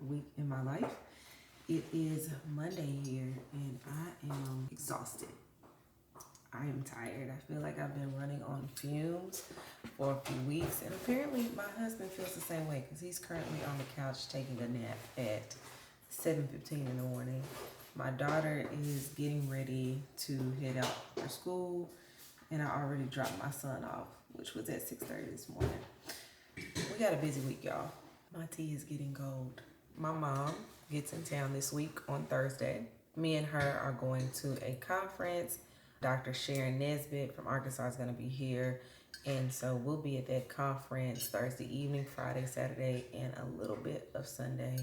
week in my life. It is Monday here and I am exhausted. I am tired. I feel like I've been running on fumes for a few weeks, and apparently my husband feels the same way because he's currently on the couch taking a nap at 7:15 in the morning. My daughter is getting ready to head out for school, and I already dropped my son off, which was at 6:30 this morning. We got a busy week, y'all. My tea is getting cold. My mom gets in town this week on Thursday. Me and her are going to a conference. Dr. Sharon Nesbitt from Arkansas is going to be here. And so we'll be at that conference Thursday evening, Friday, Saturday, and a little bit of Sunday.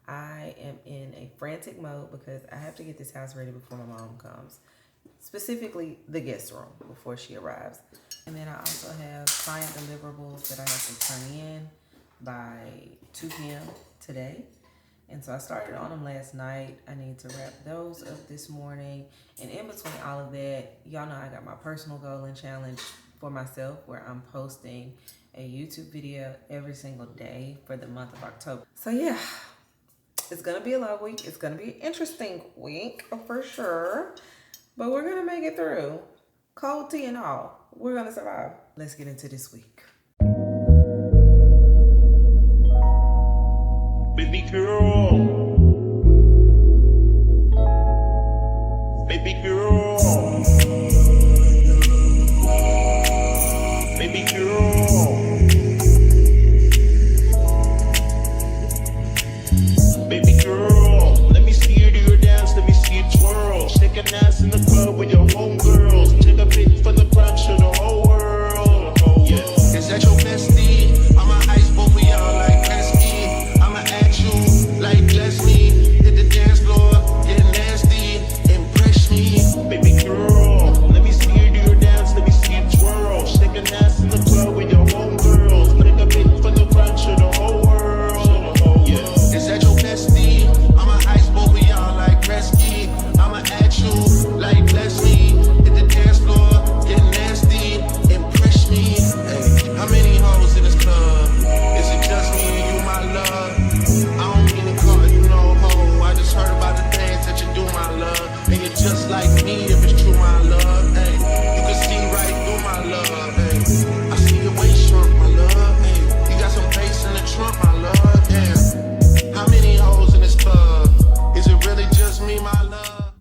I am in a frantic mode because I have to get this house ready before my mom comes. Specifically, the guest room before she arrives. And then I also have client deliverables that I have to turn in by 2 p.m. today. And so I started on them last night. I need to wrap those up this morning. And in between all of that, y'all know I got my personal goal and challenge for myself where I'm posting a YouTube video every single day for the month of October. So yeah, it's gonna be a long week. It's gonna be an interesting week for sure. But we're gonna make it through. Cold tea and all. We're gonna survive. Let's get into this week. Baby girl, baby girl, baby girl, baby girl, let me see you do your dance, let me see you twirl, shake an ass in the club with your homegirls, take a pic for the gram, show the whole world, yeah, is that your bestie? I'm an iceberg, we all like Gretzky, I'ma at you like Leslie, hit the dance floor, get nasty, impress me, baby girl, let me see you do your dance, let me see you twirl, shake an ass in the club with your homegirls, take a pic for the gram, show the whole world, yeah, is that your bestie? I'm an iceberg, we all like Gretzky, I'ma at you like Leslie, hit the dance floor, get nasty, impress me, hey, how many hoes in this club? Is it just me and you, my love? I don't mean to call you no hoe, I just heard about the things that you do, my love, and you're just like me if it's true, my love, hey, you can see right through my love, hey, I see your waist shrunk, my love, hey, you got some bass in the trunk, my love, damn, how many hoes in this club? Is it really just me, my love?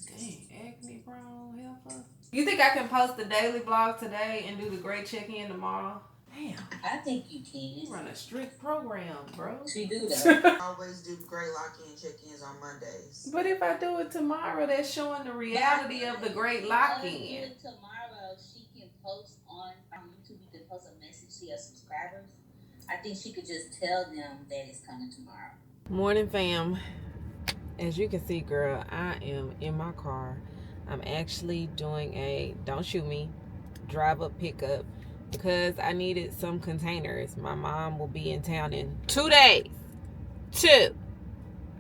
Dang, acne prone helper. You think I can post the daily vlog today and do the great check-in tomorrow? Damn, I think you you can. run a strict program, bro. She do that. I always do great lock-in check-ins on Mondays. But if I do it tomorrow, that's showing the reality of the great lock-in. Tomorrow, she can post on YouTube. You can post a message to your subscribers. I think she could just tell them that it's coming tomorrow. Morning, fam. As you can see, girl, I am in my car. I'm actually doing a don't shoot me drive up pickup because I needed some containers. My mom will be in town in 2 days.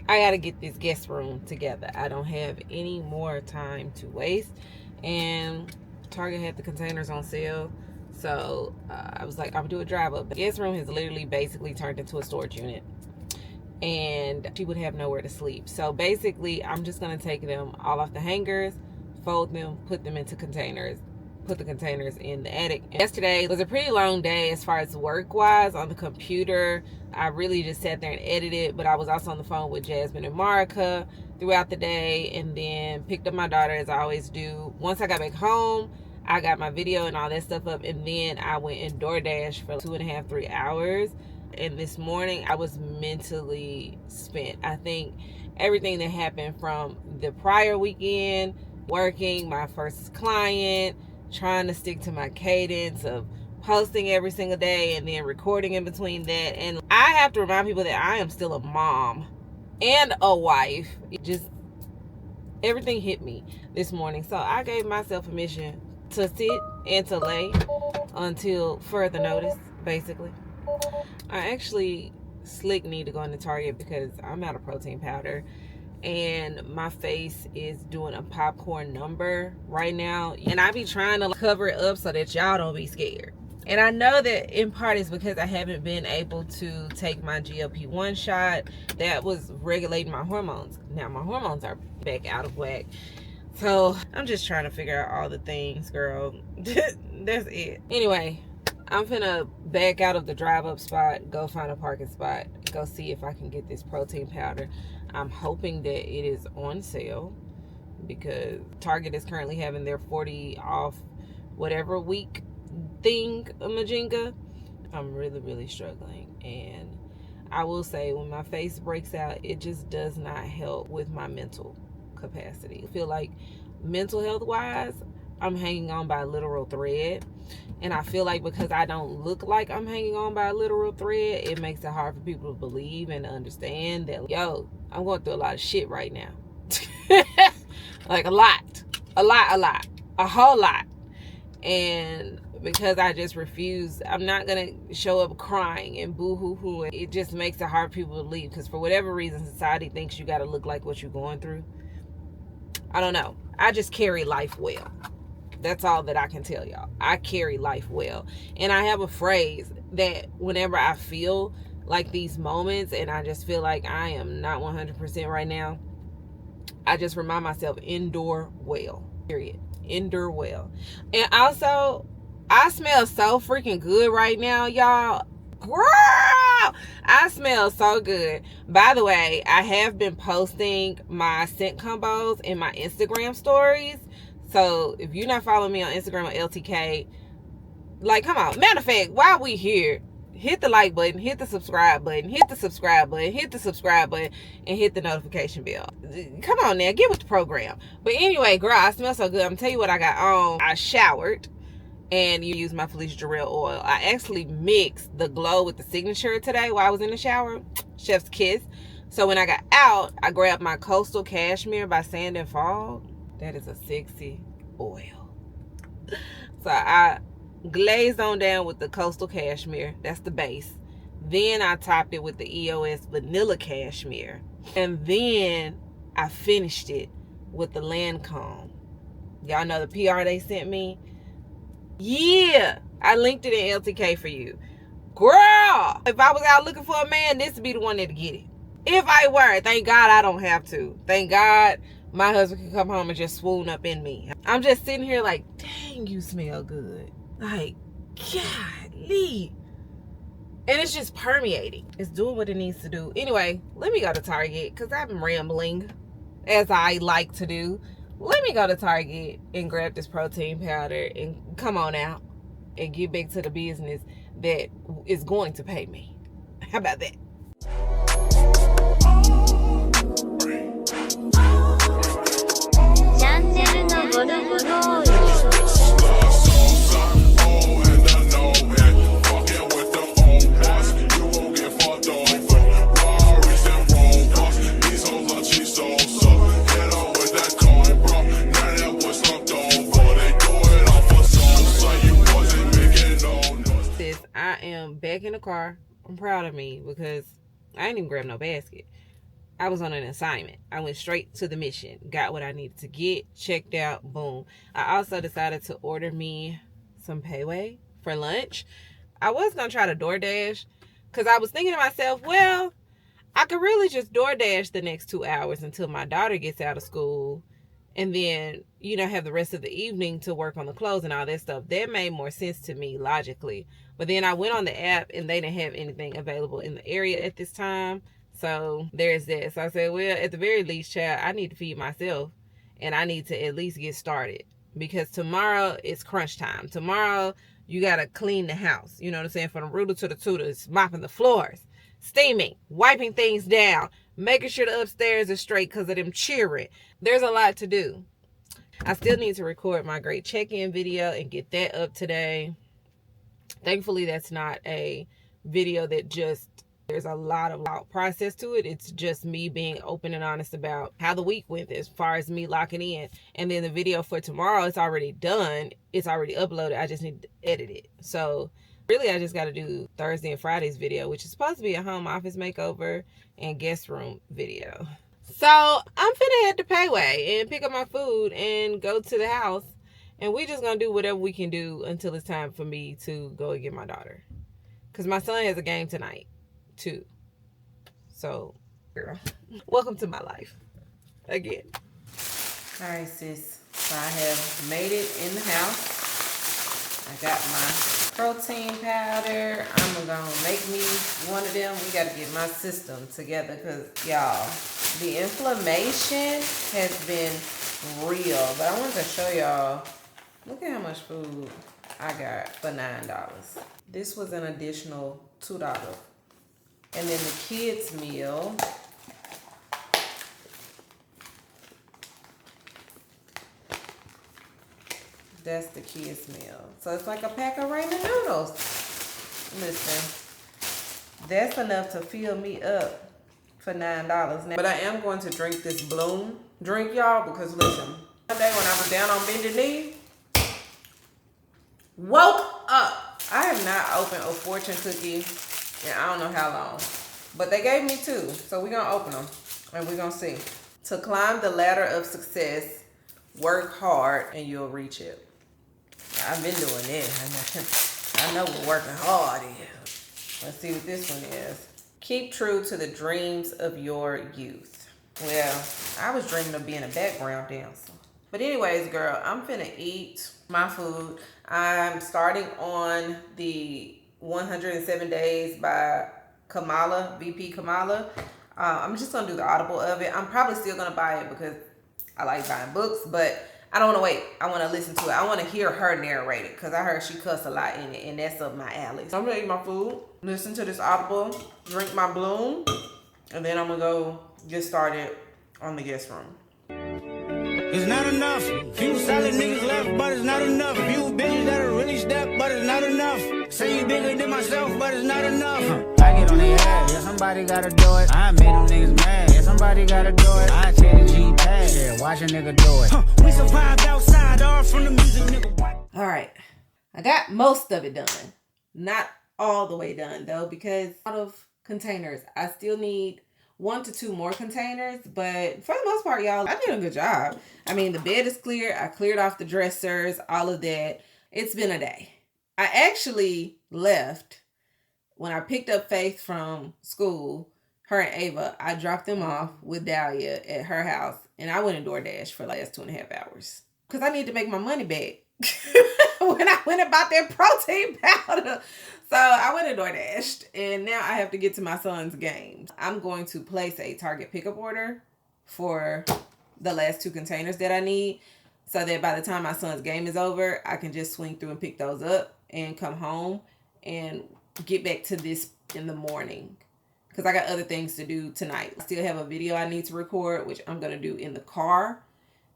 I gotta get this guest room together. I don't have any more time to waste, and Target had the containers on sale, so I was like, I'm gonna do a drive up. The guest room has literally basically turned into a storage unit, and she would have nowhere to sleep. So basically, I'm just gonna take them all off the hangers, fold them, put them into containers, put the containers in the attic. Yesterday was a pretty long day as far as work-wise on the computer. I really just sat there and edited, but I was also on the phone with Jasmine and Marika throughout the day, and then picked up my daughter as I always do. Once I got back home, I got my video and all that stuff up, and then I went and DoorDash for 2.5, 3 hours. And this morning I was mentally spent. I think everything that happened from the prior weekend, working my first client, trying to stick to my cadence of posting every single day and then recording in between that. And I have to remind people that I am still a mom and a wife. Just everything hit me this morning. So I gave myself permission to sit and to lay until further notice, basically. I actually slick need to go into Target because I'm out of protein powder. And my face is doing a popcorn number right now. And I be trying to cover it up so that y'all don't be scared. And I know that in part is because I haven't been able to take my GLP-1 shot that was regulating my hormones. Now my hormones are back out of whack. So I'm just trying to figure out all the things, girl. That's it. Anyway, I'm finna back out of the drive-up spot, go find a parking spot, go see if I can get this protein powder. I'm hoping that it is on sale because Target is currently having their 40 off whatever week thing, Majinga. I'm really struggling, and I will say when my face breaks out, it just does not help with my mental capacity. I feel like mental health wise, I'm hanging on by a literal thread, and I feel like because I don't look like I'm hanging on by a literal thread, it makes it hard for people to believe and to understand that, yo, I'm going through a lot of shit right now. Like a whole lot. And because I just refuse, I'm not gonna show up crying and boo-hoo-hoo. It just makes it hard for people to believe, because for whatever reason society thinks you gotta look like what you're going through. I don't know. I just carry life well. That's all that I can tell y'all. I carry life well. And I have a phrase that whenever I feel like these moments and I just feel like I am not 100% right now, I just remind myself, endure well. Period. Endure well. And also, I smell so freaking good right now, y'all. Girl, I smell so good. By the way, I have been posting my scent combos in my Instagram stories. So if you're not following me on Instagram or LTK, like, come on. Matter of fact, while we here, hit the like button, hit the subscribe button, hit the subscribe button, hit the subscribe button, and hit the notification bell. Come on now, get with the program. But anyway, girl, I smell so good. I'm gonna tell you what I got on. I showered, and you use my Felicia Jarrell oil. I actually mixed the glow with the signature today while I was in the shower. Chef's kiss. So when I got out, I grabbed my Coastal Cashmere by Sand and Fog. That is a sexy oil. So I glazed on down with the Coastal Cashmere. That's the base. Then I topped it with the EOS Vanilla Cashmere. And then I finished it with the Lancome. Y'all know the PR they sent me? Yeah. I linked it in LTK for you. Girl, if I was out looking for a man, this would be the one that'd get it. If I were. Thank God I don't have to. Thank God my husband can come home and just swoon up in me. I'm just sitting here like, dang, you smell good. Like, golly. And it's just permeating. It's doing what it needs to do. Anyway, let me go to Target because I'm rambling, as I like to do. Let me go to Target and grab this protein powder and come on out and get back to the business that is going to pay me. How about that? I am back in the car. I'm proud of me because I didn't even grab no basket. I was on an assignment. I went straight to the mission, got what I needed to get, checked out, boom. I also decided to order me some payway for lunch. I was going to try to DoorDash because I was thinking to myself, well, I could really just DoorDash the next 2 hours until my daughter gets out of school, and then, you know, have the rest of the evening to work on the clothes and all that stuff. That made more sense to me logically. But then I went on the app and they didn't have anything available in the area at this time. So there's that. So I said, well, at the very least, child, I need to feed myself and I need to at least get started, because tomorrow is crunch time. Tomorrow you got to clean the house. You know what I'm saying? From the rooter to the tutor, it's mopping the floors, steaming, wiping things down, making sure the upstairs is straight because of them cheering. There's a lot to do. I still need to record my great check-in video and get that up today. Thankfully, that's not a video that just, there's a lot of process to it. It's just me being open and honest about how the week went as far as me locking in. And then the video for tomorrow, it's already done. It's already uploaded. I just need to edit it. So really, I just got to do Thursday and Friday's video, which is supposed to be a home office makeover and guest room video. So I'm finna head to Payway and pick up my food and go to the house And we just gonna do whatever we can do until it's time for me to go and get my daughter. Because my son has a game tonight, too. So, girl, welcome to my life. Again. All right, sis. So I have made it in the house. I got my protein powder. I'm gonna make me one of them. We gotta get my system together because, y'all, the inflammation has been real. But I wanted to show y'all, look at how much food I got for $9. This was an additional $2. And then the kids' meal, that's the kids' meal. So it's like a pack of ramen noodles. Listen, that's enough to fill me up for $9 now. But I am going to drink this Bloom drink, y'all, because listen, one day when I was down on bended knee, woke up. I have not opened a fortune cookie in I don't know how long. But they gave me 2, so we're going to open them and we're going to see. To climb the ladder of success, work hard and you'll reach it. I've been doing it. I know what working hard is. Let's see what this one is. Keep true to the dreams of your youth. Well, I was dreaming of being a background dancer. But anyways, girl, I'm finna eat my food. I'm starting on the 107 Days by Kamala, VP Kamala. I'm just gonna do the audible of it. I'm probably still gonna buy it because I like buying books, but I don't want to wait. I want to listen to it. I want to hear her narrate it because I heard she cussed a lot in it, and that's up my alley. So I'm gonna eat my food, listen to this audible, drink my Bloom, and then I'm gonna go get started on the guest room. It's not enough. Few solid niggas left, but it's not enough. Few bitches that are really step, but it's not enough. Say you bigger than myself, but it's not enough. I get on their ass, yeah, somebody gotta do it. I made them niggas mad, yeah, somebody gotta do it. I take the G-pad, yeah, watch a nigga do it. We survived outside, all from the music, nigga. All right, I got most of it done. Not all the way done, though, because out of containers, I still need 1 to 2 more containers, but for the most part, y'all, I did a good job. I mean, the bed is clear. I cleared off the dressers, all of that. It's been a day. I actually left when I picked up Faith from school, her and Ava. I dropped them off with Dahlia at her house, and I went in DoorDash for the last 2.5 hours because I need to make my money back when I went and bought that protein powder. So I went and DoorDashed, and now I have to get to my son's games. I'm going to place a Target pickup order for the last 2 containers that I need so that by the time my son's game is over, I can just swing through and pick those up and come home and get back to this in the morning because I got other things to do tonight. I still have a video I need to record, which I'm going to do in the car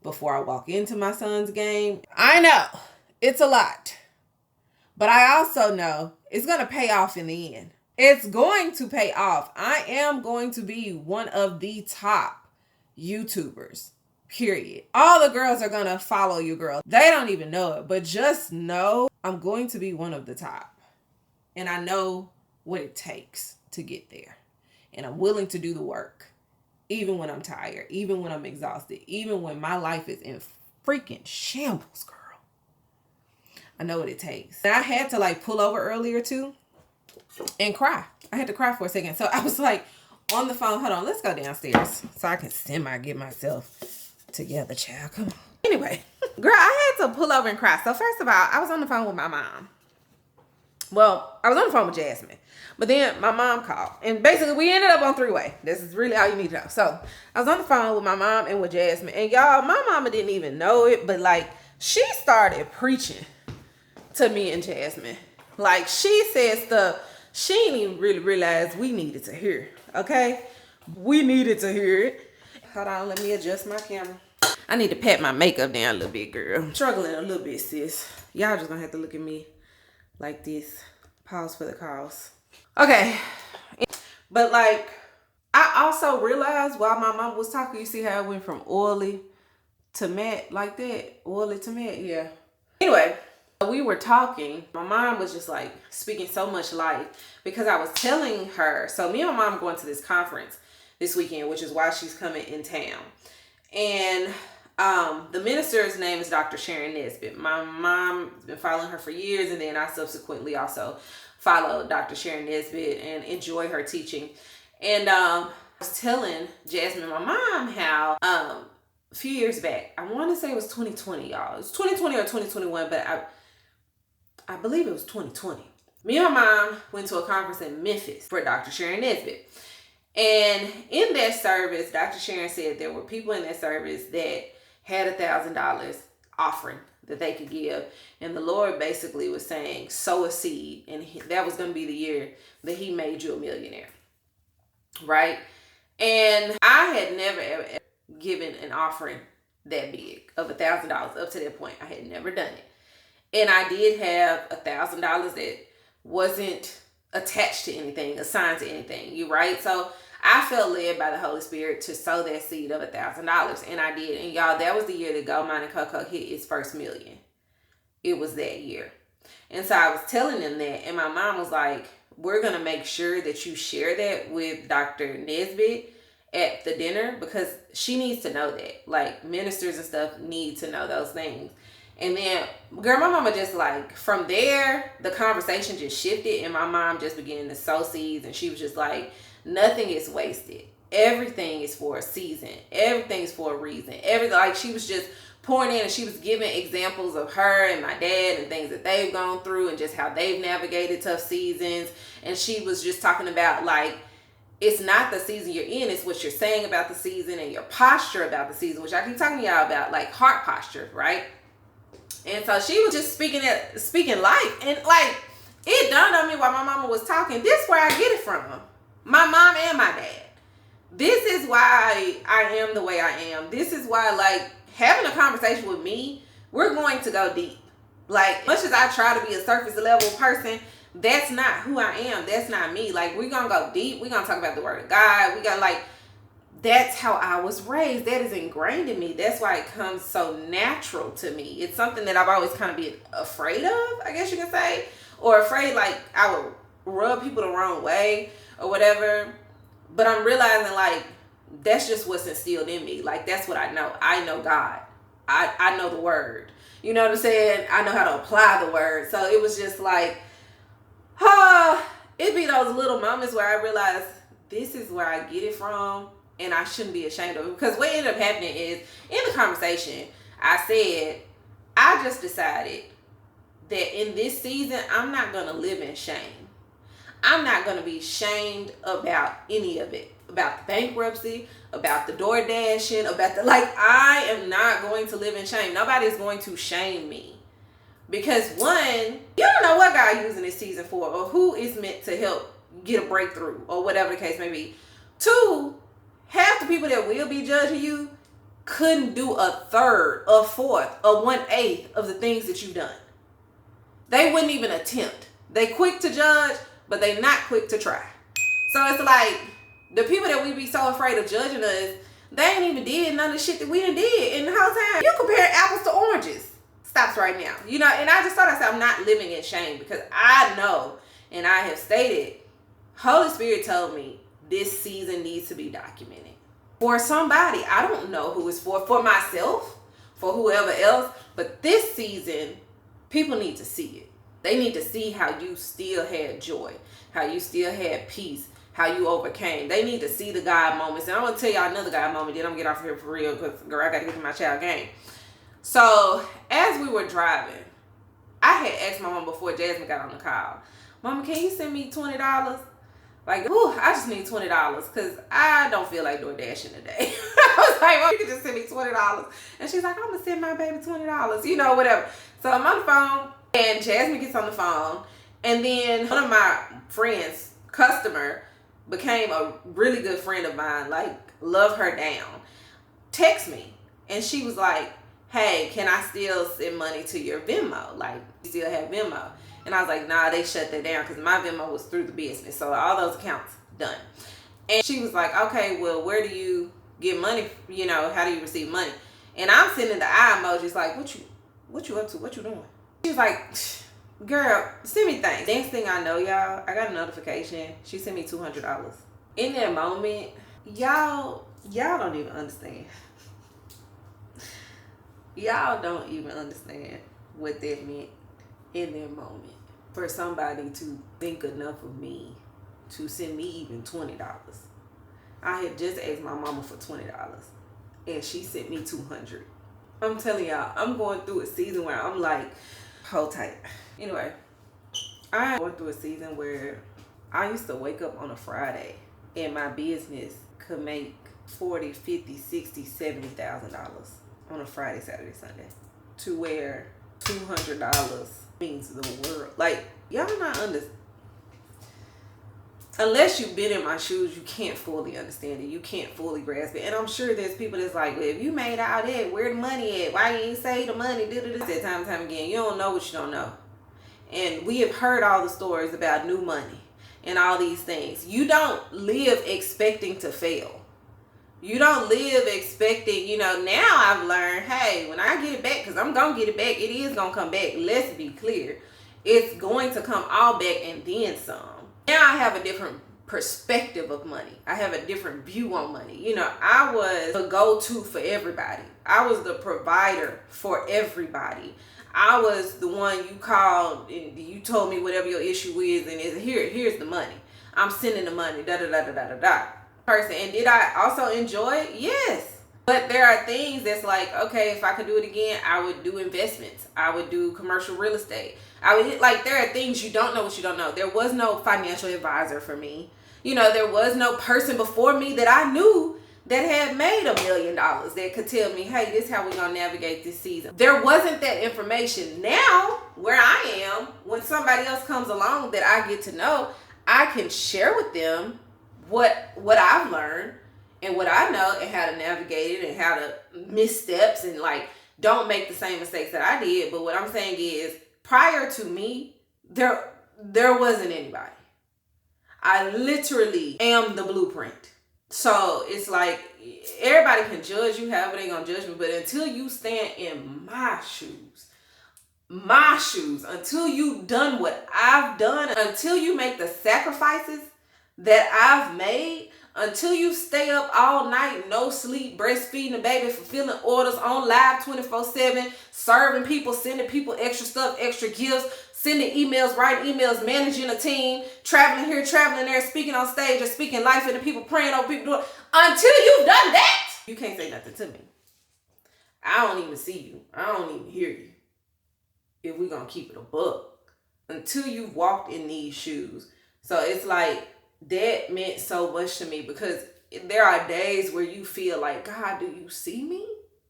before I walk into my son's game. I know it's a lot, but I also know it's going to pay off in the end. It's going to pay off. I am going to be one of the top YouTubers, period. All the girls are going to follow you, girl. They don't even know it, but just know I'm going to be one of the top. And I know what it takes to get there. And I'm willing to do the work, even when I'm tired, even when I'm exhausted, even when my life is in freaking shambles, girl. I know what it takes. And I had to pull over earlier too and cry. I had to cry for a second. So I was on the phone. Hold on, let's go downstairs so I can get myself together, child. Come on. Anyway, girl, I had to pull over and cry. So first of all, I was on the phone with my mom. Well, I was on the phone with Jasmine. But then my mom called. And basically, we ended up on 3-way. This is really all you need to know. So I was on the phone with my mom and with Jasmine. And y'all, my mama didn't even know it. But she started preaching to me and Jasmine. She said stuff she didn't even really realize we needed to hear. Okay? We needed to hear it. Hold on, let me adjust my camera. I need to pat my makeup down a little bit, girl. I'm struggling a little bit, sis. Y'all just gonna have to look at me like this. Pause for the cause. Okay. But I also realized while my mom was talking, you see how it went from oily to matte like that? Oily to matte, yeah. Anyway, we were talking. My mom was just speaking so much life because I was telling her. So me and my mom are going to this conference this weekend, which is why she's coming in town. And The minister's name is Dr. Sharon Nesbitt. My mom has been following her for years, and then I subsequently also followed Dr. Sharon Nesbitt and enjoy her teaching. And I was telling Jasmine, my mom, how a few years back, I want to say it was 2020, y'all. It was 2020 or 2021, but I believe it was 2020. Me and my mom went to a conference in Memphis for Dr. Sharon Nesbitt. And in that service, Dr. Sharon said there were people in that service that had $1,000 offering that they could give. And the Lord basically was saying, sow a seed. And that was going to be the year that he made you a millionaire. Right? And I had never, ever given an offering that big of $1,000 up to that point. I had never done it. And I did have $1,000 that wasn't attached to anything, assigned to anything. You right? So I felt led by the Holy Spirit to sow that seed of $1,000, and I did. And y'all, that was the year that Gold Mine and Cocoa hit its first million. It was that year. And so I was telling them that, and my mom was like, we're going to make sure that you share that with Dr. Nesbitt at the dinner, because she needs to know that. Like, ministers and stuff need to know those things. And then, girl, my mama just like, from there, the conversation just shifted, and my mom just began to sow seeds, and she was just like, nothing is wasted. Everything is for a season. Everything is for a reason. Like, she was just pouring in, and she was giving examples of her and my dad and things that they've gone through and just how they've navigated tough seasons. And she was just talking about, like, it's not the season you're in, it's what you're saying about the season and your posture about the season, which I keep talking to y'all about, like heart posture, right? And so she was just speaking life. And like, it dawned on me while my mama was talking, this is where I get it from. My mom and my dad. This is why I am the way I am. This is why, like, having a conversation with me, we're going to go deep. Like, much as I try to be a surface level person, that's not who I am. That's not me. Like, we're going to go deep. We're going to talk about the word of God. We got, like, that's how I was raised. That is ingrained in me. That's why it comes so natural to me. It's something that I've always kind of been afraid of, I guess you can say. Or afraid, like, I would rub people the wrong way or whatever. But I'm realizing, like, that's just what's instilled in me. Like, that's what I know. I know God. I know the word. You know what I'm saying? I know how to apply the word. So it was just like, it'd be those little moments where I realize this is where I get it from. And I shouldn't be ashamed of it. Because what ended up happening is, in the conversation, I said, I just decided that in this season, I'm not going to live in shame. I'm not going to be shamed about any of it. About the bankruptcy, about the door dashing, about the, like, I am not going to live in shame. Nobody's going to shame me. Because one, you don't know what God using this season for, or who is meant to help get a breakthrough, or whatever the case may be. Two, half the people that will be judging you couldn't do a third, a fourth, a 1/8 of the things that you've done. They wouldn't even attempt. They quick to judge, but they not quick to try. So it's like, the people that we be so afraid of judging us, they ain't even did none of the shit that we done did in the whole time. You compare apples to oranges. Stops right now. You know, and I just thought, I said, I'm not living in shame, because I know, and I have stated, Holy Spirit told me, this season needs to be documented for somebody. I don't know who it's for myself, for whoever else, but this season, people need to see it. They need to see how you still had joy, how you still had peace, how you overcame. They need to see the God moments. And I'm going to tell y'all another God moment, then I'm going to get off here for real, because, girl, I got to get to my child game. So, as we were driving, I had asked my mom before Jasmine got on the call, Mama, can you send me $20? Like, I just need $20 because I don't feel like door dashing today. I was like, well, you can just send me $20. And she's like, I'm going to send my baby $20, you know, whatever. So I'm on the phone, and Jasmine gets on the phone. And then one of my friends, customer, became a really good friend of mine, like, love her down, text me. And she was like, hey, can I still send money to your Venmo? Like, you still have Venmo? And I was like, nah, they shut that down, because my Venmo was through the business. So all those accounts done. And she was like, okay, well, where do you get money? You know, how do you receive money? And I'm sending the eye emojis like, what you up to? What you doing? She was like, girl, send me things. Next thing I know, y'all, I got a notification. She sent me $200. In that moment, y'all don't even understand. Y'all don't even understand what that meant in that moment. For somebody to think enough of me to send me even $20. I had just asked my mama for $20 and she sent me $200. I'm telling y'all, I'm going through a season where I'm like, hold tight. Anyway, I'm going through a season where I used to wake up on a Friday and my business could make $40, $50, $60, $70,000 on a Friday, Saturday, Sunday, to where $200 means the world. Like, y'all not understand. Unless you've been in my shoes, you can't fully understand it. You can't fully grasp it. And I'm sure there's people that's like, well, if you made all that, where the money at? Why you ain't save the money? That time and time again. You don't know what you don't know. And we have heard all the stories about new money and all these things. You don't live expecting to fail. You don't live expecting, now I've learned, hey, when I get it back, because I'm going to get it back, it is going to come back. Let's be clear. It's going to come all back and then some. Now I have a different perspective of money. I have a different view on money. I was the go-to for everybody. I was the provider for everybody. I was the one you called and you told me whatever your issue is, and here's the money. I'm sending the money, person. And did I also enjoy it? Yes. But there are things that's like, okay, if I could do it again, I would do investments. I would do commercial real estate. There are things you don't know what you don't know. There was no financial advisor for me. There was no person before me that I knew that had made $1 million that could tell me, hey, this is how we're going to navigate this season. There wasn't that information. Now, where I am, when somebody else comes along that I get to know, I can share with them what I've learned and what I know and how to navigate it and how to missteps and don't make the same mistakes that I did. But what I'm saying is, prior to me, there wasn't anybody. I literally am the blueprint. So it's like, everybody can judge you however they gonna judge me, but until you stand in my shoes, until you've done what I've done, until you make the sacrifices that I've made, until you stay up all night, no sleep, breastfeeding the baby, fulfilling orders on live 24/7, serving people, sending people extra stuff, extra gifts, sending emails, writing emails, managing a team, traveling here, traveling there, speaking on stage or speaking life into people, praying over people. Until you've done that, you can't say nothing to me. I don't even see you. I don't even hear you. If we're going to keep it a buck. Until you've walked in these shoes. So it's like, that meant so much to me, because there are days where you feel like, God, do you see me?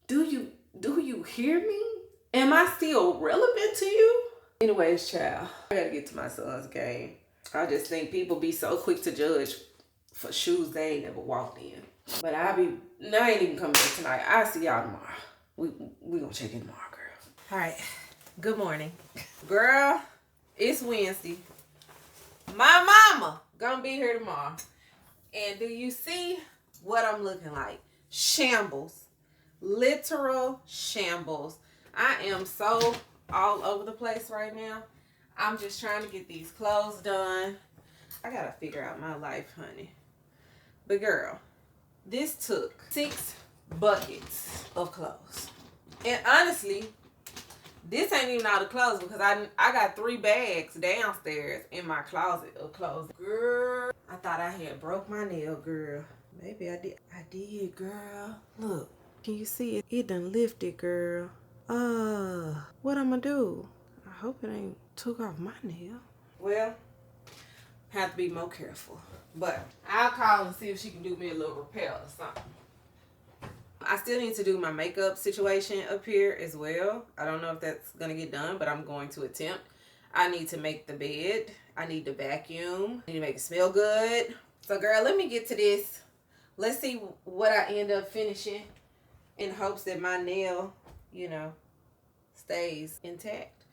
Do you hear me? Am I still relevant to you? Anyways, child, I gotta get to my son's game. I just think people be so quick to judge for shoes they ain't never walked in. But I ain't even coming back tonight. I'll see y'all tomorrow. We gonna check in tomorrow, girl. All right, good morning. Girl, it's Wednesday. My mama gonna be here tomorrow. And do you see what I'm looking like? Shambles. Literal shambles. I am so all over the place right now. I'm just trying to get these clothes done. I gotta figure out my life, honey. But girl, this took 6 buckets of clothes. And honestly, this ain't even all the clothes, because I got 3 bags downstairs in my closet of clothes. Girl, I thought I had broke my nail, girl. Maybe I did. I did, girl. Look, can you see it? It done lifted, girl. What I'm gonna do? I hope it ain't took off my nail. Well, have to be more careful. But I'll call and see if she can do me a little repair or something. I still need to do my makeup situation up here as well. I don't know if that's gonna get done, but I'm going to attempt. I need to make the bed. I need to vacuum. I need to make it smell good. So girl, let me get to this. Let's see what I end up finishing, in hopes that my nail, stays intact.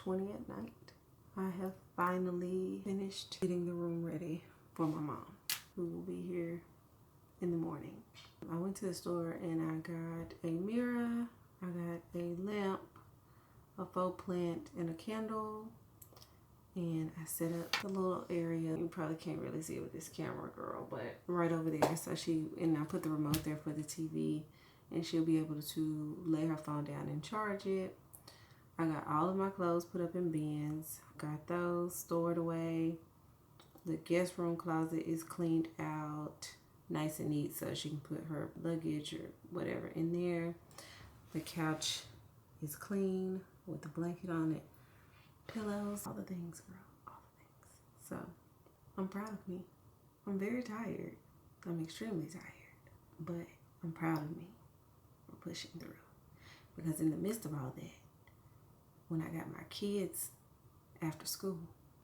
8:20 at night. I have finally finished getting the room ready for my mom, who will be here in the morning. I went to the store and I got a mirror, I got a lamp, a faux plant, and a candle. And I set up a little area. You probably can't really see it with this camera, girl, but right over there. So and I put the remote there for the TV, and she'll be able to lay her phone down and charge it. I got all of my clothes put up in bins. Got those stored away. The guest room closet is cleaned out, nice and neat, so she can put her luggage or whatever in there. The couch is clean with the blanket on it. Pillows, all the things, girl, all the things. So, I'm proud of me. I'm very tired. I'm extremely tired, but I'm proud of me for pushing through. Because in the midst of all that, when I got my kids after school,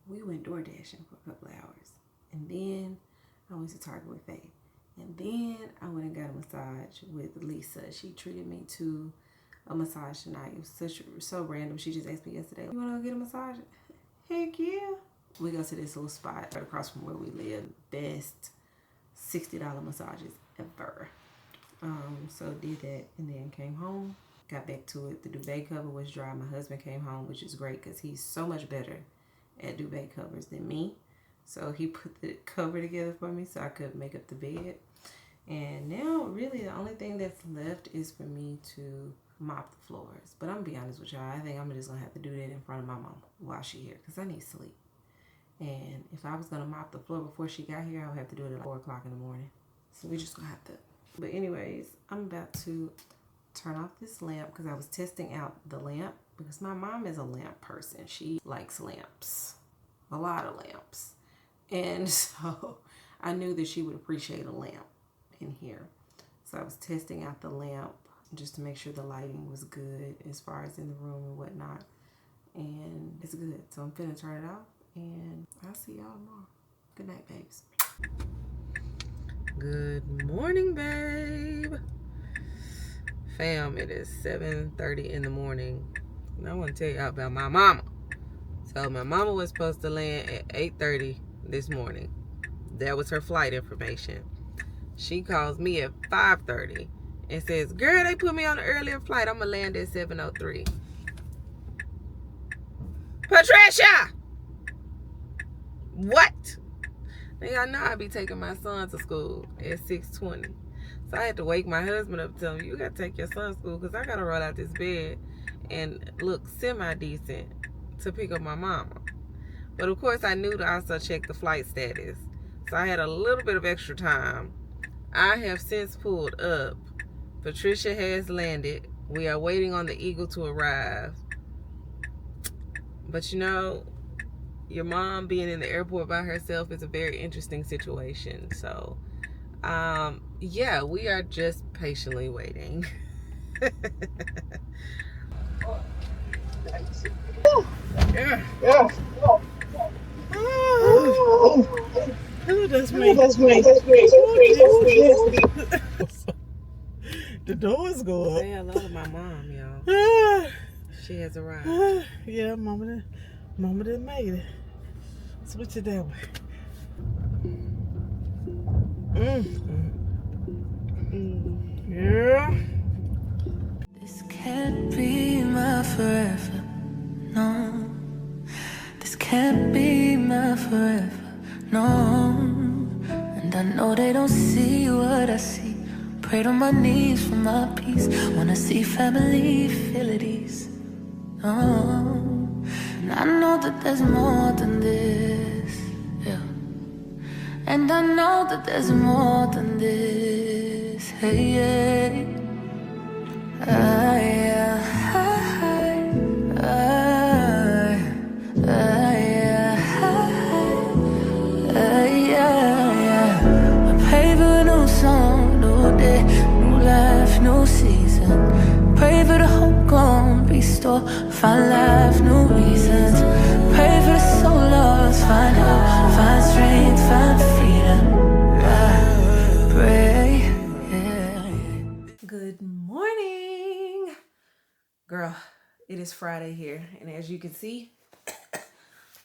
we went door dashing for a couple of hours. And then I went to Target with Faye. And then I went and got a massage with Lisa. She treated me to a massage tonight. It was so random. She just asked me yesterday, you want to go get a massage? Heck yeah. We go to this little spot right across from where we live. Best $60 massages ever. So did that and then came home. Got back to it. The duvet cover was dry. My husband came home, which is great because he's so much better at duvet covers than me. So he put the cover together for me so I could make up the bed. And now really the only thing that's left is for me to mop the floors. But I'm gonna be honest with y'all, I think I'm just gonna have to do that in front of my mama while she here because I need sleep. And if I was gonna mop the floor before she got here, I would have to do it at 4 o'clock in the morning. So we just gonna have to. But anyways, I'm about to turn off this lamp because I was testing out the lamp because my mom is a lamp person. She likes lamps, a lot of lamps. And so I knew that she would appreciate a lamp in here. So I was testing out the lamp just to make sure the lighting was good as far as in the room and whatnot. And it's good. So I'm finna turn it off and I'll see y'all tomorrow. Good night, babes. Good morning, babe. Fam, it is 7:30 in the morning. And I want to tell y'all about my mama. So my mama was supposed to land at 8:30 this morning. That was her flight information. She calls me at 5:30 and says, girl, they put me on an earlier flight. I'm going to land at 7:03. Patricia! What? I know I'd be taking my son to school at 6:20. So I had to wake my husband up and tell him, you got to take your son to school because I got to roll out this bed and look semi-decent to pick up my mama. But of course, I knew to also check the flight status. So I had a little bit of extra time. I have since pulled up. Patricia has landed. We are waiting on the Eagle to arrive. But you know, your mom being in the airport by herself is a very interesting situation. So, yeah, we are just patiently waiting. Yeah. Oh, that's me. The doors go up. Say hello to my mom, y'all. She has arrived. Yeah, mama done made it. Switch it that way. Yeah. This can't be my forever. No. This can't be my forever. No. And I know they don't see what I see. Prayed on my knees for my peace. Wanna see family feel at ease. Oh. And I know that there's more than this. Yeah. And I know that there's more than this. Hey, yeah. I pray for a new song, new day, new life, new season. Pray for the hope gone, restore, find life, new reasons. Pray for the soul lost, find out, find strength, find freedom. I pray, yeah. Good morning. Girl, It is Friday here, and as you can see,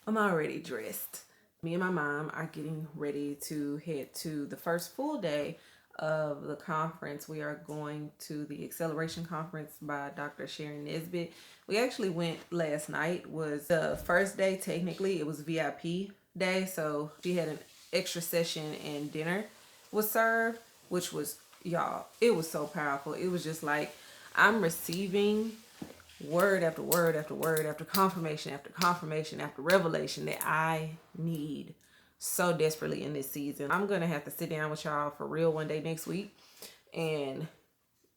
I'm already dressed. Me and my mom are getting ready to head to the first full day of the conference. We are going to the Acceleration Conference by Dr. Sharon Nesbitt. We actually went last night, was the first day technically. It was VIP day, so she had an extra session and dinner was served, which was, y'all, it was so powerful. It was just like I'm receiving word after word after word after confirmation after revelation that I need so desperately in this season. I'm gonna have to sit down with y'all for real one day next week and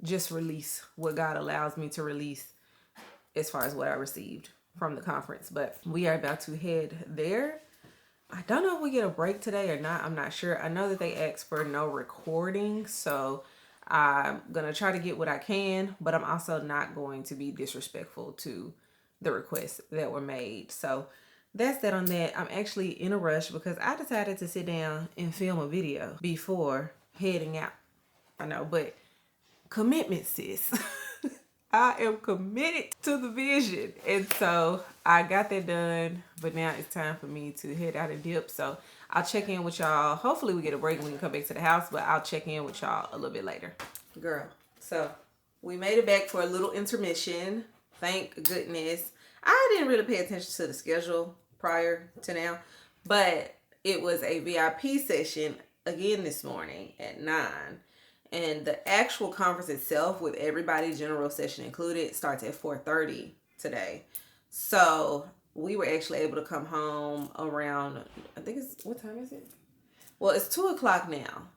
just release what God allows me to release as far as what I received from the conference. But we are about to head there. I don't know if we get a break today or not. I'm not sure. I know that they asked for no recording, so I'm going to try to get what I can, but I'm also not going to be disrespectful to the requests that were made. So that's that on that. I'm actually in a rush because I decided to sit down and film a video before heading out. I know, but commitment, sis. I am committed to the vision. And so I got that done, but now it's time for me to head out and dip. So I'll check in with y'all. Hopefully we get a break and we can come back to the house, but I'll check in with y'all a little bit later. Girl, so we made it back for a little intermission. Thank goodness. I didn't really pay attention to the schedule prior to now, but it was a VIP session again this morning at 9. And the actual conference itself, with everybody, general session included, starts at 4:30 today. So we were actually able to come home around, I think it's, what time is it? Well, it's 2 o'clock now,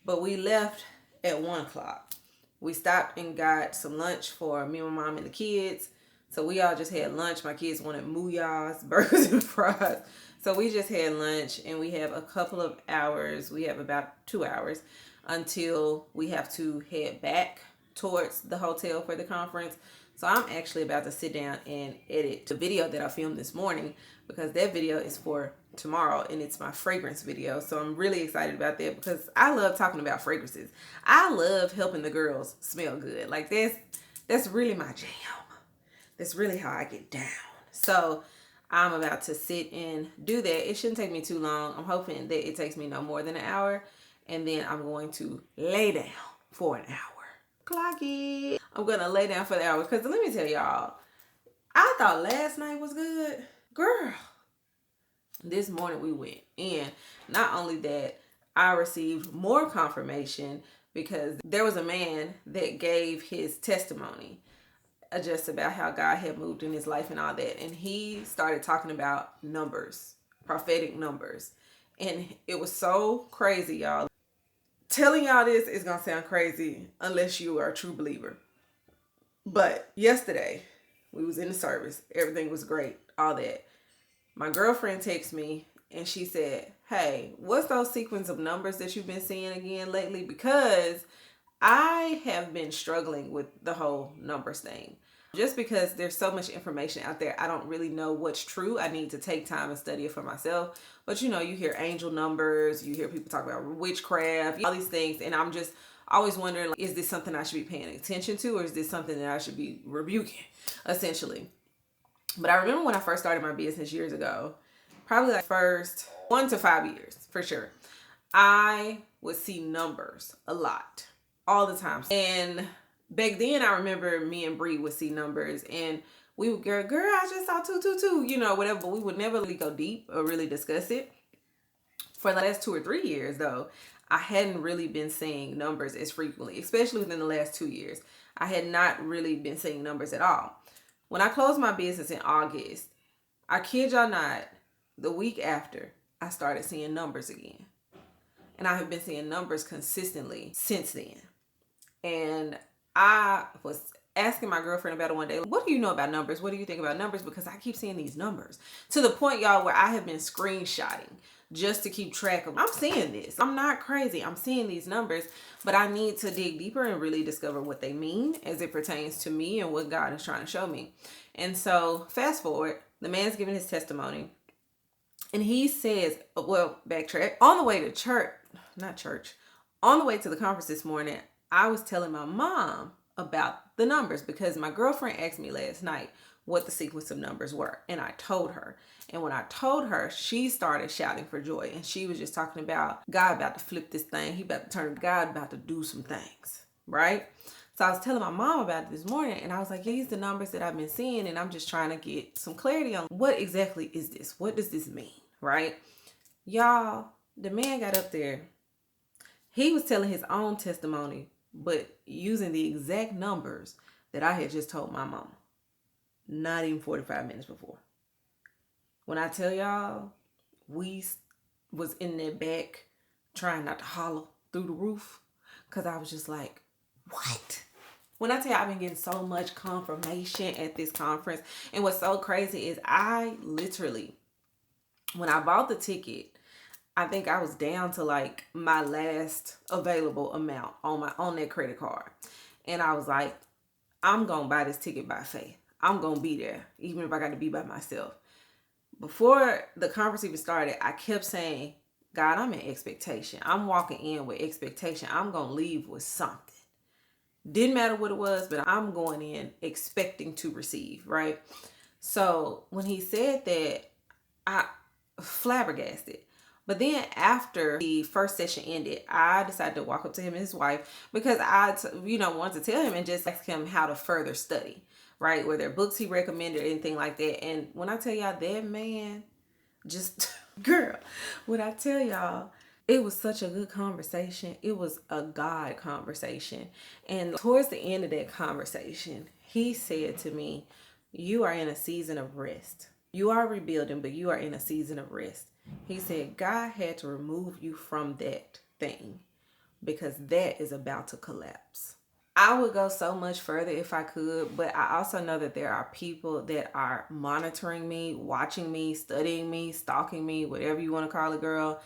but we left at 1 o'clock. We stopped and got some lunch for me and my mom and the kids. So we all just had lunch. My kids wanted muyas, burgers and fries. So we just had lunch, and we have a couple of hours. We have about 2 hours until we have to head back towards the hotel for the conference. So I'm actually about to sit down and edit the video that I filmed this morning, because that video is for tomorrow and it's my fragrance video. So I'm really excited about that because I love talking about fragrances. I love helping the girls smell good. Like that's really my jam. That's really how I get down. So I'm about to sit and do that. It shouldn't take me too long. I'm hoping that it takes me no more than an hour. And then I'm going to lay down for an hour. Clock it. I'm going to lay down for the hour. Because let me tell y'all, I thought last night was good. Girl, this morning we went. And not only that, I received more confirmation because there was a man that gave his testimony just about how God had moved in his life and all that. And he started talking about numbers, prophetic numbers. And it was so crazy, y'all. Telling y'all this is going to sound crazy unless you are a true believer. But yesterday, we was in the service. Everything was great, all that. My girlfriend texted me and she said, hey, what's those sequence of numbers that you've been seeing again lately? Because I have been struggling with the whole numbers thing. Just because there's so much information out there, I don't really know what's true. I need to take time and study it for myself. But you know, you hear angel numbers, you hear people talk about witchcraft, all these things. And I'm just always wondering, like, is this something I should be paying attention to, or is this something that I should be rebuking, essentially? But I remember when I first started my business years ago, probably like first 1 to 5 years, for sure, I would see numbers a lot, all the time. And back then, I remember me and Bree would see numbers, and we would go, girl, I just saw 222, you know, whatever. But we would never really go deep or really discuss it. For the last 2 or 3 years, though, I hadn't really been seeing numbers as frequently, especially within the last 2 years. I had not really been seeing numbers at all. When I closed my business in August, I kid y'all not, the week after, I started seeing numbers again. And I have been seeing numbers consistently since then. And I was asking my girlfriend about it one day. What do you know about numbers? What do you think about numbers? Because I keep seeing these numbers. To the point, y'all, where I have been screenshotting just to keep track of. I'm seeing this. I'm not crazy. I'm seeing these numbers, but I need to dig deeper and really discover what they mean as it pertains to me and what God is trying to show me. And so fast forward, the man's giving his testimony. And he says, well, backtrack. On the way to on the way to the conference this morning, I was telling my mom about the numbers because my girlfriend asked me last night what the sequence of numbers were. And I told her. And when I told her, she started shouting for joy. And she was just talking about God about to flip this thing. He about to turn, God about to do some things, right? So I was telling my mom about it this morning, and I was like, these are the numbers that I've been seeing, and I'm just trying to get some clarity on what exactly is this? What does this mean, right? Y'all, the man got up there. He was telling his own testimony, but using the exact numbers that I had just told my mom. Not even 45 minutes before. When I tell y'all, we was in their back trying not to holler through the roof because I was just like, what? When I tell you I've been getting so much confirmation at this conference, and what's so crazy is I literally, when I bought the ticket, I think I was down to like my last available amount on that credit card. And I was like, I'm going to buy this ticket by faith. I'm going to be there, even if I got to be by myself. Before the conference even started, I kept saying, God, I'm in expectation. I'm walking in with expectation. I'm going to leave with something. Didn't matter what it was, but I'm going in expecting to receive, right? So when he said that, I flabbergasted. But then after the first session ended, I decided to walk up to him and his wife because I, wanted to tell him and just ask him how to further study, right? Were there books he recommended or anything like that? And when I tell y'all that man, just, girl, when I tell y'all, it was such a good conversation. It was a God conversation. And towards the end of that conversation, he said to me, you are in a season of rest. You are rebuilding, but you are in a season of rest. He said, God had to remove you from that thing because that is about to collapse. I would go so much further if I could, but I also know that there are people that are monitoring me, watching me, studying me, stalking me, whatever you want to call it, girl,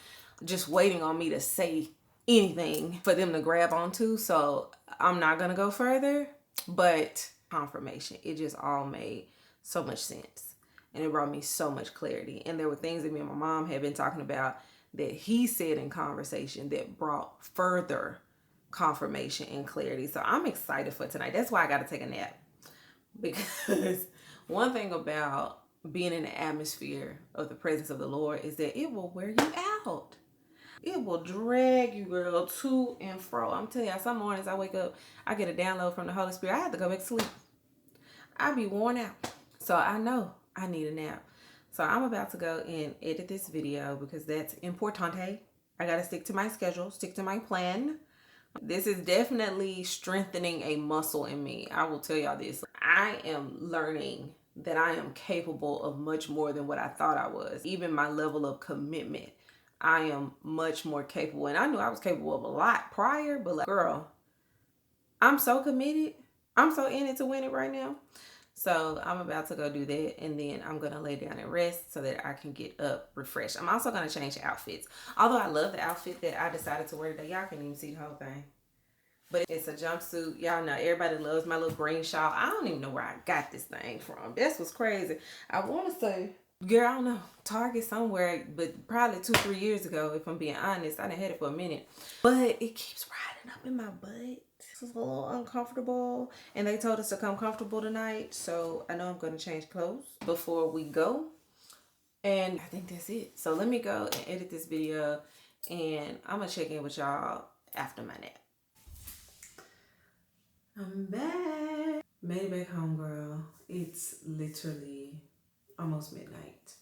just waiting on me to say anything for them to grab onto. So I'm not going to go further, but confirmation, it just all made so much sense. And it brought me so much clarity. And there were things that me and my mom had been talking about that he said in conversation that brought further confirmation and clarity. So I'm excited for tonight. That's why I got to take a nap. Because one thing about being in the atmosphere of the presence of the Lord is that it will wear you out. It will drag you, girl, to and fro. I'm telling you, some mornings I wake up, I get a download from the Holy Spirit. I have to go back to sleep. I be worn out. So I know I need a nap. So I'm about to go and edit this video because that's importante. I got to stick to my schedule, stick to my plan. This is definitely strengthening a muscle in me. I will tell y'all this. I am learning that I am capable of much more than what I thought I was. Even my level of commitment, I am much more capable. And I knew I was capable of a lot prior, but like, girl, I'm so committed. I'm so in it to win it right now. So I'm about to go do that, and then I'm going to lay down and rest so that I can get up refreshed. I'm also going to change outfits. Although I love the outfit that I decided to wear today. Y'all can't even see the whole thing. But it's a jumpsuit. Y'all know everybody loves my little green shawl. I don't even know where I got this thing from. That's what's crazy. I want to say, girl, I don't know, Target somewhere, but probably 2-3 years ago, if I'm being honest. I done had it for a minute. But it keeps riding up in my butt. It's a little uncomfortable, and they told us to come comfortable tonight, so I know I'm going to change clothes before we go, and I think that's it. So let me go and edit this video, and I'm going to check in with y'all after my nap. I'm back. Made it back home, girl. It's literally almost midnight.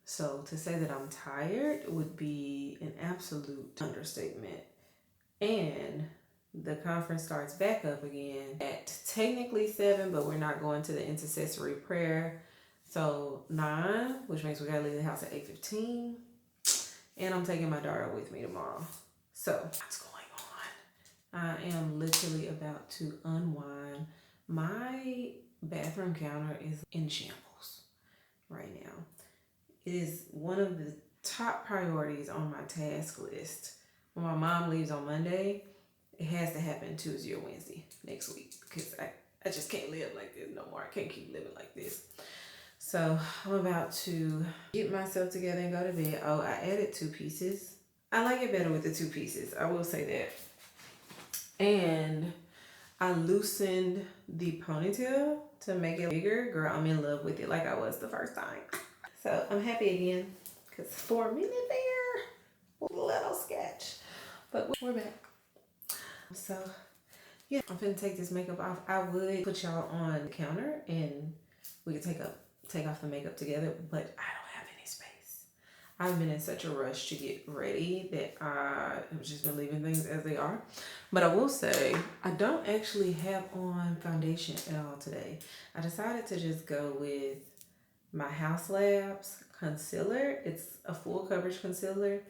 So to say that I'm tired would be an absolute understatement. And the conference starts back up again at technically 7, but we're not going to the intercessory prayer. So 9, which means we gotta leave the house at 8:15. And I'm taking my daughter with me tomorrow. So what's going on? I am literally about to unwind. My bathroom counter is in shambles right now. It is one of the top priorities on my task list. When my mom leaves on Monday, it has to happen Tuesday or Wednesday next week because I just can't live like this no more. I can't keep living like this. So I'm about to get myself together and go to bed. Oh, I added 2 pieces. I like it better with the 2 pieces. I will say that. And I loosened the ponytail to make it bigger. Girl, I'm in love with it like I was the first time. So I'm happy again because for a minute there, a little sketch, but we're back. So yeah, I'm finna take this makeup off. I would put y'all on the counter and we could take off the makeup together, but I don't have any space. I've been in such a rush to get ready that I've just been leaving things as they are. But I will say, I don't actually have on foundation at all today. I decided to just go with my House Labs concealer. It's a full coverage concealer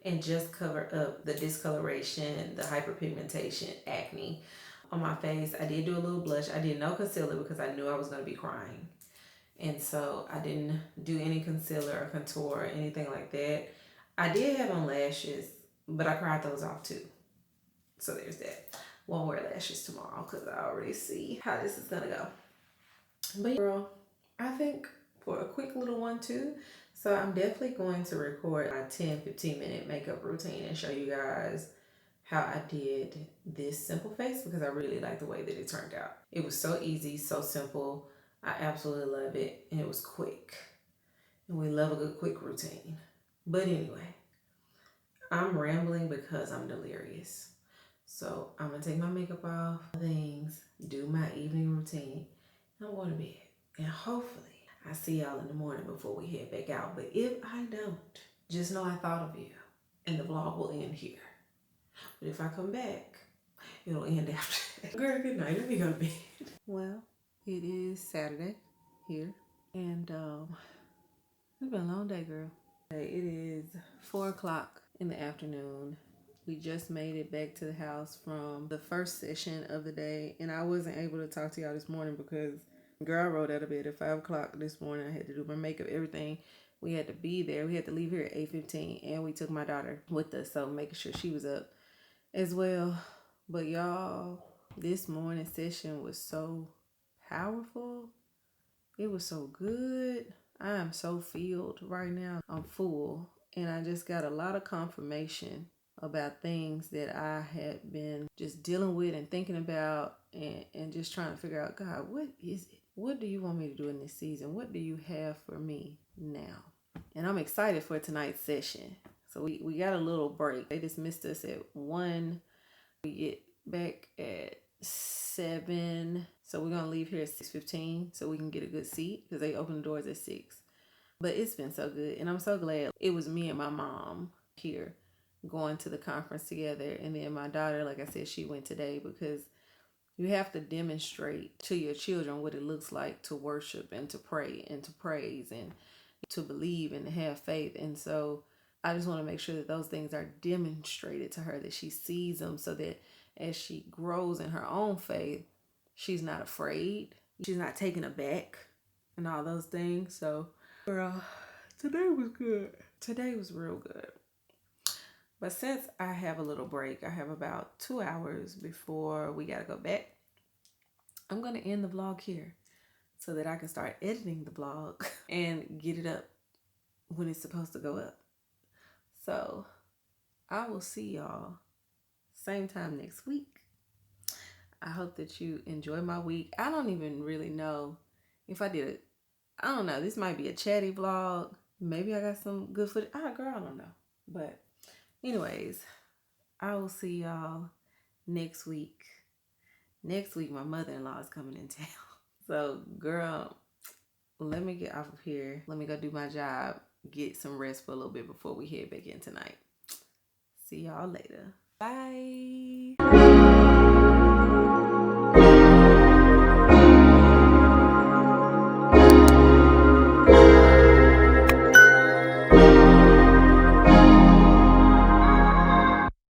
and just cover up the discoloration, the hyperpigmentation, acne on my face. I did do a little blush. I did no concealer because I knew I was going to be crying. And so I didn't do any concealer or contour or anything like that. I did have on lashes, but I cried those off too. So there's that. Won't wear lashes tomorrow because I already see how this is going to go. But girl, I think for a quick little one too. So I'm definitely going to record my 10-15 minute makeup routine and show you guys how I did this simple face because I really like the way that it turned out. It was so easy, so simple. I absolutely love it, and it was quick. And we love a good quick routine. But anyway, I'm rambling because I'm delirious. So I'm gonna take my makeup off, things, do my evening routine, and I'm going to bed. And hopefully I see y'all in the morning before we head back out. But if I don't, just know I thought of you, and the vlog will end here. But if I come back, it'll end after. Girl, good night. Let me go to bed. Well, it is Saturday here, and it's been a long day, girl. It is 4 o'clock in the afternoon. We just made it back to the house from the first session of the day, and I wasn't able to talk to y'all this morning because girl, I rolled out of bed at 5 o'clock this morning. I had to do my makeup, everything. We had to be there. We had to leave here at 8:15, and we took my daughter with us, so making sure she was up as well. But y'all, this morning session was so powerful. It was so good. I am so filled right now. I'm full, and I just got a lot of confirmation about things that I had been just dealing with and thinking about and just trying to figure out, God, what is it? What do you want me to do in this season? What do you have for me now? And I'm excited for tonight's session. So we got a little break. They dismissed us at 1. We get back at 7. So we're going to leave here at 6:15 so we can get a good seat because they open the doors at 6. But it's been so good. And I'm so glad it was me and my mom here going to the conference together. And then my daughter, like I said, she went today because you have to demonstrate to your children what it looks like to worship and to pray and to praise and to believe and to have faith. And so I just want to make sure that those things are demonstrated to her, that she sees them so that as she grows in her own faith, she's not afraid. She's not taken aback and all those things. So, girl, today was good. Today was real good. But since I have a little break, I have about 2 hours before we got to go back, I'm going to end the vlog here so that I can start editing the vlog and get it up when it's supposed to go up. So I will see y'all same time next week. I hope that you enjoy my week. I don't even really know if I did it. I don't know. This might be a chatty vlog. Maybe I got some good footage. Girl, I don't know. But anyways, I will see y'all next week. Next week, my mother-in-law is coming in town. So, girl, let me get off of here. Let me go do my job. Get some rest for a little bit before we head back in tonight. See y'all later. Bye.